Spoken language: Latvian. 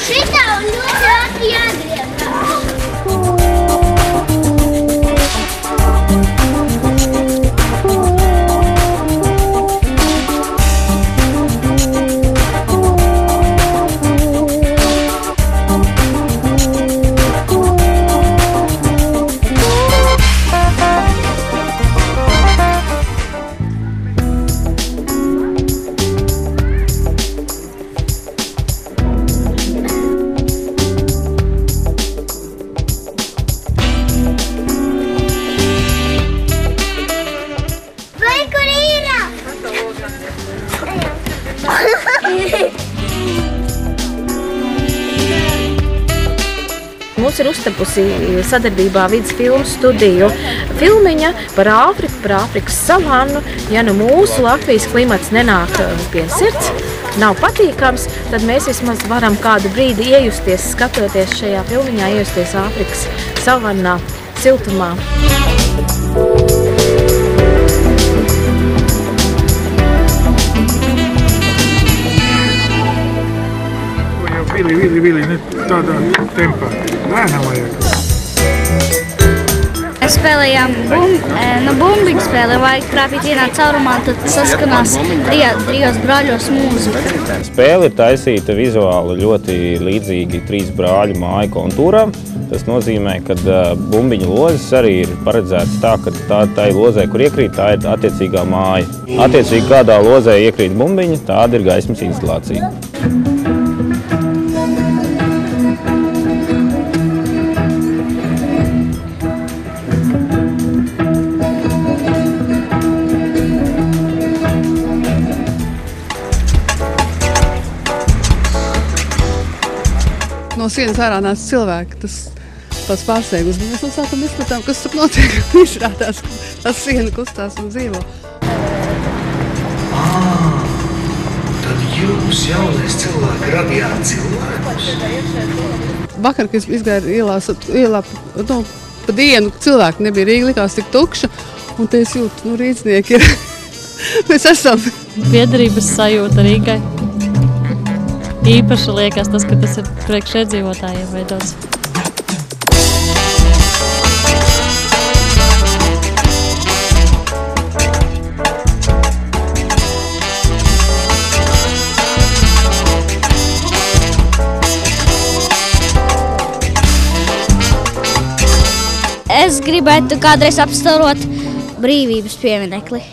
šitā un ļoti ātri jāgriezās. Mums ir uztepusi sadarbībā Vides filmu studiju filmiņa par Āfriku, par Āfrikas savannu. Ja nu mūsu Latvijas klimats nenāk pie sirds, nav patīkams, tad mēs vismaz varam kādu brīdi iejusties, skatoties šajā filmiņā, iejusties Āfrikas savannā, siltumā. Vili, ne tādā tempā. Lēnām vajag. Mēs spēlējām bumbiņu spēli, vajag trāpīt vienā caurumā, tad saskanās trijos brāļos mūzika. Spēle ir taisīta vizuāli ļoti līdzīgi trīs brāļu māju kontūrām. Tas nozīmē, ka bumbiņu lozes arī ir paredzētas tā, ka tā lozē, kur iekrīt, tā ir attiecīgā māja. Attiecīgi, kādā lozē iekrīt bumbiņa, tāda ir gaismas instalācija. No sienas ārā nāca cilvēki, tas pārsteigums. Mēs no sākuma izpratām, kas tur notiek, izrādās, tas siena kustās un dzīvo. Tad jūs, jaunais cilvēki, radījāt cilvēkus? Vakar, kad izgāju ielā pa dienu, cilvēki nebija, Rīga likās tik tukša, un te es jūtu, rīdznieki ir. Mēs esam. Piederības sajūta Rīgai. Īpaši liekas tas, ka tas ir priekš iedzīvotājiem veidots. Es gribētu kādreiz apstarot brīvības pieminekli.